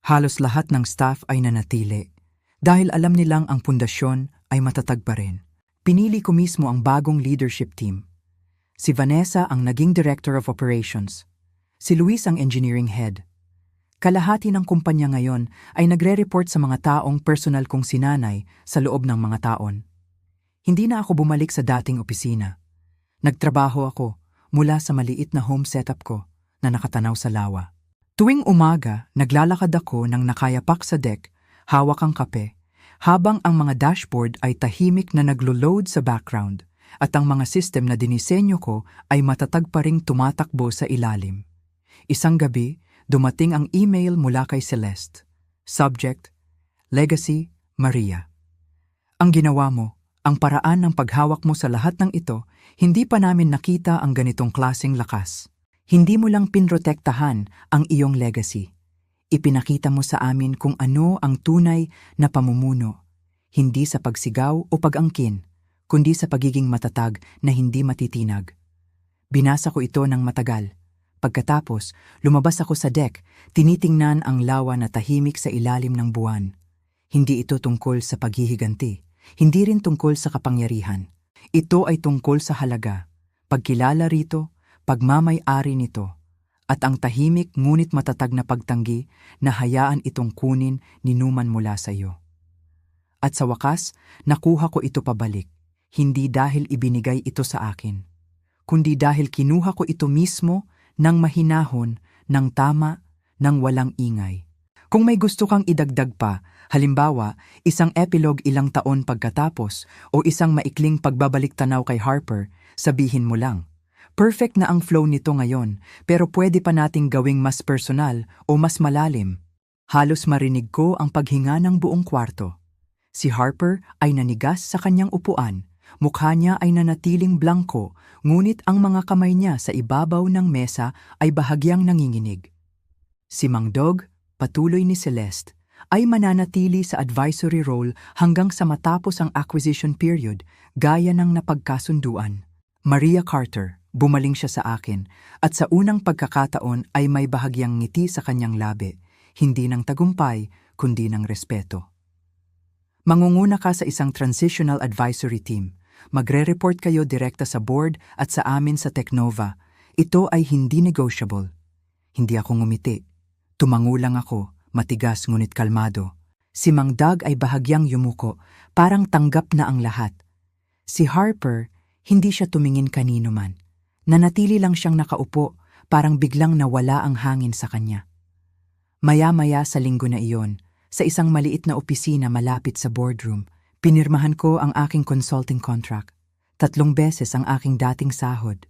Halos lahat ng staff ay nanatili dahil alam nilang ang pundasyon ay matatag pa rin. Pinili ko mismo ang bagong leadership team. Si Vanessa ang naging Director of Operations. Si Luis ang Engineering Head. Kalahati ng kumpanya ngayon ay nagre-report sa mga taong personal kong sinanay sa loob ng mga taon. Hindi na ako bumalik sa dating opisina. Nagtrabaho ako mula sa maliit na home setup ko na nakatanaw sa lawa. Tuwing umaga, naglalakad ako ng nakayapak sa deck, hawak ang kape, habang ang mga dashboard ay tahimik na naglo-load sa background at ang mga system na dinisenyo ko ay matatag pa ring tumatakbo sa ilalim. Isang gabi, dumating ang email mula kay Celeste. Subject, Legacy, Maria. Ang ginawa mo, ang paraan ng paghawak mo sa lahat ng ito, hindi pa namin nakita ang ganitong klaseng lakas. Hindi mo lang pinrotektahan ang iyong legacy. Ipinakita mo sa amin kung ano ang tunay na pamumuno, hindi sa pagsigaw o pag-angkin, kundi sa pagiging matatag na hindi matitinag. Binasa ko ito ng matagal. Pagkatapos, lumabas ako sa deck, tinitingnan ang lawa na tahimik sa ilalim ng buwan. Hindi ito tungkol sa paghihiganti, hindi rin tungkol sa kapangyarihan. Ito ay tungkol sa halaga, pagkilala rito, pagmamay-ari nito, at ang tahimik ngunit matatag na pagtanggi na hayaan itong kunin ni Numan mula sa iyo. At sa wakas, nakuha ko ito pabalik, hindi dahil ibinigay ito sa akin, kundi dahil kinuha ko ito mismo ng mahinahon, ng tama, ng walang ingay. Kung may gusto kang idagdag pa, halimbawa, isang epilogue ilang taon pagkatapos o isang maikling pagbabalik-tanaw kay Harper, sabihin mo lang. Perfect na ang flow nito ngayon, pero pwede pa nating gawing mas personal o mas malalim. Halos marinig ko ang paghinga ng buong kwarto. Si Harper ay nanigas sa kanyang upuan. Mukha niya ay nanatiling blanko, ngunit ang mga kamay niya sa ibabaw ng mesa ay bahagyang nanginginig. Si Mang Dog, patuloy ni Celeste, ay mananatili sa advisory role hanggang sa matapos ang acquisition period, gaya ng napagkasunduan. Maria Carter, bumaling siya sa akin, at sa unang pagkakataon ay may bahagyang ngiti sa kanyang labi, hindi ng tagumpay, kundi ng respeto. Mangunguna ka sa isang transitional advisory team. Magre-report kayo direkta sa board at sa amin sa Technova. Ito ay hindi negotiable. Hindi ako ngumiti. Tumango lang ako, matigas ngunit kalmado. Si Mang Doug ay bahagyang yumuko, parang tanggap na ang lahat. Si Harper, hindi siya tumingin kanino man. Nanatili lang siyang nakaupo, parang biglang nawala ang hangin sa kanya. Maya-maya sa linggo na iyon, sa isang maliit na opisina malapit sa boardroom, pinirmahan ko ang aking consulting contract. 3 beses ang aking dating sahod.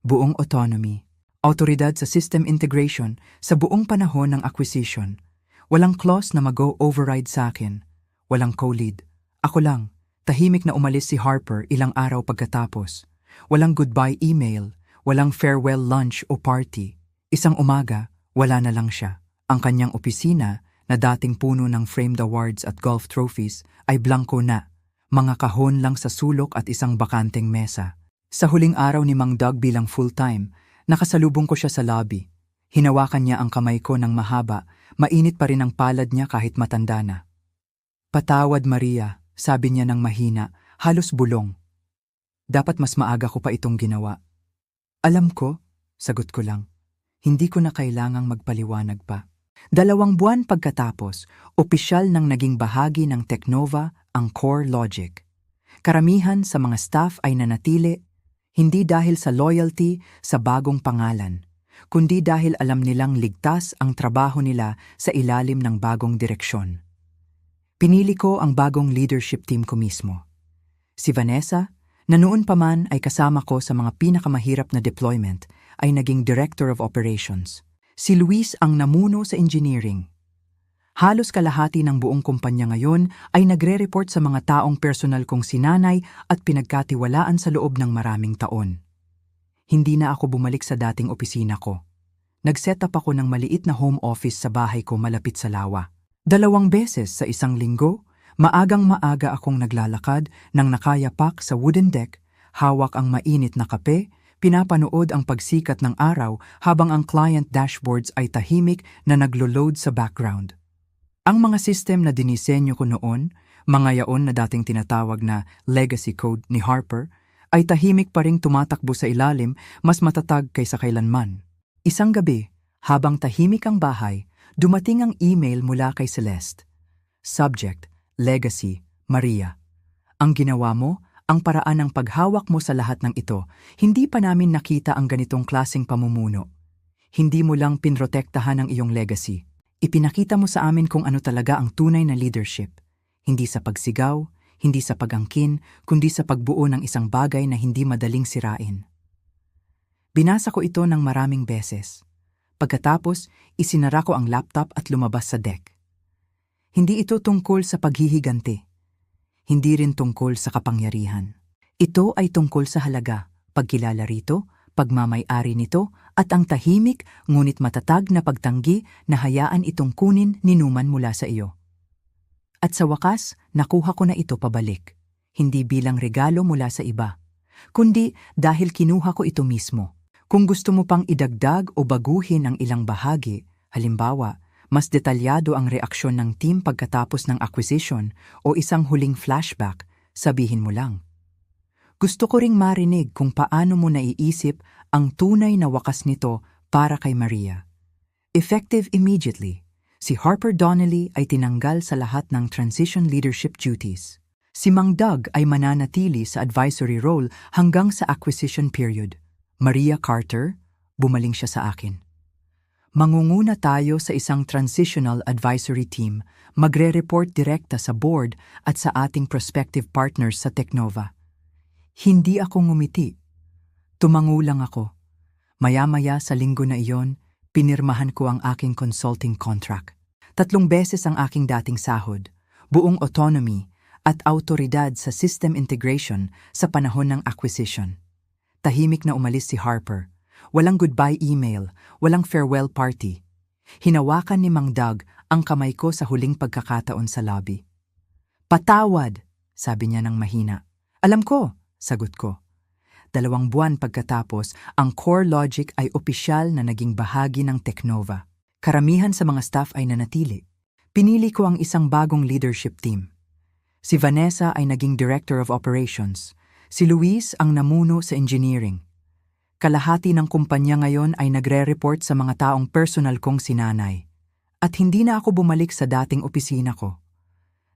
Buong autonomy. Autoridad sa system integration sa buong panahon ng acquisition. Walang clause na mag-override sa akin. Walang co-lead. Ako lang. Tahimik na umalis si Harper ilang araw pagkatapos. Walang goodbye email. Walang farewell lunch o party. Isang umaga, wala na lang siya. Ang kanyang opisina, na dating puno ng framed awards at golf trophies, ay blanko na. Mga kahon lang sa sulok at isang bakanteng mesa. Sa huling araw ni Mang Doug bilang full-time, nakasalubong ko siya sa lobby. Hinawakan niya ang kamay ko ng mahaba, mainit pa rin ang palad niya kahit matanda na. "Patawad, Maria," sabi niya ng mahina, halos bulong. "Dapat mas maaga ko pa itong ginawa." "Alam ko," sagot ko lang. Hindi ko na kailangang magpaliwanag pa. 2 buwan pagkatapos, opisyal nang naging bahagi ng Technova ang Core Logic. Karamihan sa mga staff ay nanatili, hindi dahil sa loyalty sa bagong pangalan, kundi dahil alam nilang ligtas ang trabaho nila sa ilalim ng bagong direksyon. Pinili ko ang bagong leadership team ko mismo. Si Vanessa, na noon pa man ay kasama ko sa mga pinakamahirap na deployment, ay naging Director of Operations. Si Luis ang namuno sa engineering. Halos kalahati ng buong kumpanya ngayon ay nagre-report sa mga taong personal kong sinanay at pinagkatiwalaan sa loob ng maraming taon. Hindi na ako bumalik sa dating opisina ko. Nag-set up ako ng maliit na home office sa bahay ko malapit sa lawa. 2 beses sa isang linggo, maagang-maaga akong naglalakad nang nakayapak sa wooden deck, hawak ang mainit na kape, pinapanood ang pagsikat ng araw habang ang client dashboards ay tahimik na naglo-load sa background. Ang mga system na dinisenyo ko noon, mga yaon na dating tinatawag na legacy code ni Harper, ay tahimik pa ring tumatakbo sa ilalim, mas matatag kaysa kailanman. Isang gabi, habang tahimik ang bahay, dumating ang email mula kay Celeste. Subject, Legacy, Maria. "Ang ginawa mo, ang paraan ng paghawak mo sa lahat ng ito, hindi pa namin nakita ang ganitong klaseng pamumuno. Hindi mo lang pinrotektahan ang iyong legacy. Ipinakita mo sa amin kung ano talaga ang tunay na leadership. Hindi sa pagsigaw, hindi sa pag-angkin, kundi sa pagbuo ng isang bagay na hindi madaling sirain." Binasa ko ito ng maraming beses. Pagkatapos, isinara ko ang laptop at lumabas sa deck. Hindi ito tungkol sa paghihiganti. Hindi rin tungkol sa kapangyarihan. Ito ay tungkol sa halaga, pagkilala rito, pagmamay-ari nito, at ang tahimik ngunit matatag na pagtanggi na hayaan itong kunin ni Numan mula sa iyo. At sa wakas, nakuha ko na ito pabalik. Hindi bilang regalo mula sa iba, kundi dahil kinuha ko ito mismo. Kung gusto mo pang idagdag o baguhin ang ilang bahagi, halimbawa, mas detalyado ang reaksyon ng team pagkatapos ng acquisition o isang huling flashback, sabihin mo lang. Gusto ko ring marinig kung paano mo naiisip ang tunay na wakas nito para kay Maria. Effective immediately, si Harper Donnelly ay tinanggal sa lahat ng transition leadership duties. Si Mang Doug ay mananatili sa advisory role hanggang sa acquisition period. Maria Carter, bumaling siya sa akin. Mangunguna tayo sa isang transitional advisory team, magre-report direkta sa board at sa ating prospective partners sa Teknova. Hindi ako ngumiti. Tumango lang ako. Maya-maya sa linggo na iyon, pinirmahan ko ang aking consulting contract. 3 beses ang aking dating sahod, buong autonomy at autoridad sa system integration sa panahon ng acquisition. Tahimik na umalis si Harper. Walang goodbye email, walang farewell party. Hinawakan ni Mang Doug ang kamay ko sa huling pagkakataon sa lobby. "Patawad," sabi niya ng mahina. "Alam ko," sagot ko. 2 buwan pagkatapos, ang Core Logic ay opisyal na naging bahagi ng Teknova. Karamihan sa mga staff ay nanatili. Pinili ko ang isang bagong leadership team. Si Vanessa ay naging Director of Operations. Si Luis ang namuno sa engineering. Kalahati ng kumpanya ngayon ay nagre-report sa mga taong personal kong sinanay. At hindi na ako bumalik sa dating opisina ko.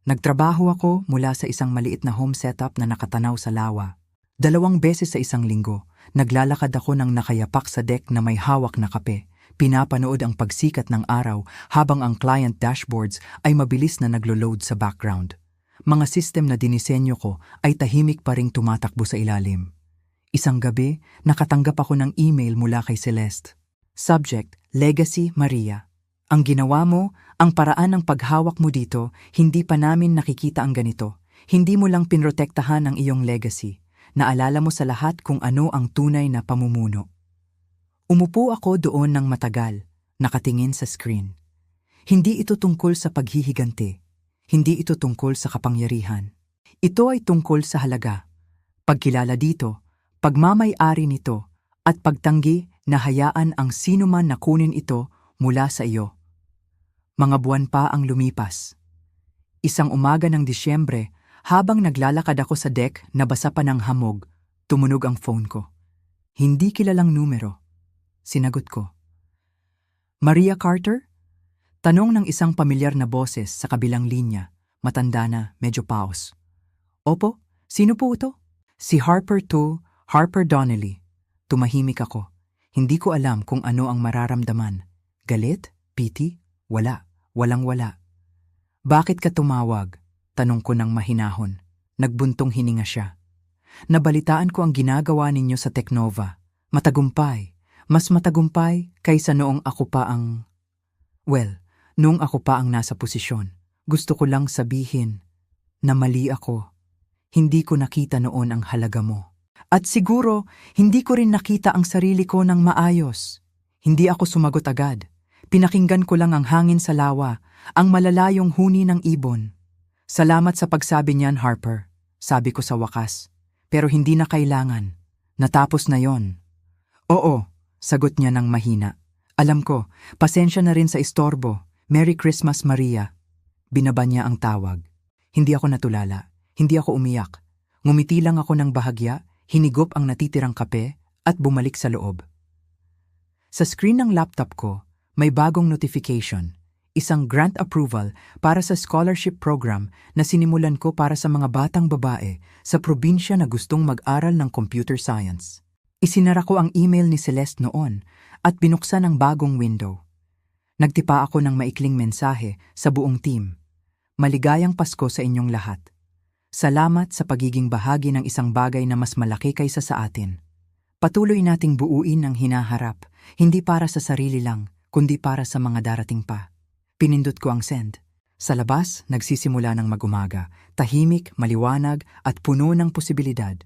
Nagtrabaho ako mula sa isang maliit na home setup na nakatanaw sa lawa. 2 beses sa isang linggo, naglalakad ako ng nakayapak sa deck na may hawak na kape. Pinapanood ang pagsikat ng araw habang ang client dashboards ay mabilis na naglo-load sa background. Mga system na dinisenyo ko ay tahimik pa ring tumatakbo sa ilalim. Isang gabi, nakatanggap ako ng email mula kay Celeste. Subject, Legacy Maria. Ang ginawa mo, ang paraan ng paghawak mo dito, hindi pa namin nakikita ang ganito. Hindi mo lang pinrotektahan ang iyong legacy. Naalala mo sa lahat kung ano ang tunay na pamumuno. Umupo ako doon ng matagal, nakatingin sa screen. Hindi ito tungkol sa paghihiganti. Hindi ito tungkol sa kapangyarihan. Ito ay tungkol sa halaga. Pagkilala dito, pagmamay-ari nito, at pagtanggi na hayaan ang sino man na kunin ito mula sa iyo. Mga buwan pa ang lumipas. Isang umaga ng Disyembre, habang naglalakad ako sa deck na basa pa ng hamog, tumunog ang phone ko. Hindi kilalang numero. Sinagot ko. "Maria Carter?" Tanong ng isang pamilyar na boses sa kabilang linya, matanda na, medyo paos. "Opo, sino po ito?" "Si Harper to, Harper Donnelly." Tumahimik ako. Hindi ko alam kung ano ang mararamdaman. Galit? Pity? Wala. Walang-wala. "Bakit ka tumawag?" Tanong ko ng mahinahon. Nagbuntong hininga siya. "Nabalitaan ko ang ginagawa ninyo sa Teknova. Matagumpay. Mas matagumpay kaysa noong ako pa ang... noong ako pa ang nasa posisyon. Gusto ko lang sabihin na mali ako. Hindi ko nakita noon ang halaga mo. At siguro, hindi ko rin nakita ang sarili ko ng maayos. Hindi ako sumagot agad. Pinakinggan ko lang ang hangin sa lawa, ang malalayong huni ng ibon. "Salamat sa pagsabi niyan, Harper," sabi ko sa wakas. "Pero hindi na kailangan. Natapos na yon." "Oo," sagot niya ng mahina. "Alam ko, pasensya na rin sa istorbo. Merry Christmas, Maria." Binaba niya ang tawag. Hindi ako natulala. Hindi ako umiyak. Ngumiti lang ako ng bahagya, hinigop ang natitirang kape, at bumalik sa loob. Sa screen ng laptop ko, may bagong notification. Isang grant approval para sa scholarship program na sinimulan ko para sa mga batang babae sa probinsya na gustong mag-aral ng computer science. Isinara ko ang email ni Celeste noon at binuksan ang bagong window. Nagtipa ako ng maikling mensahe sa buong team. "Maligayang Pasko sa inyong lahat. Salamat sa pagiging bahagi ng isang bagay na mas malaki kaysa sa atin. Patuloy nating buuin ang hinaharap, hindi para sa sarili lang, kundi para sa mga darating pa." Pinindot ko ang send. Sa labas, nagsisimula ng mag-umaga, tahimik, maliwanag at puno ng posibilidad.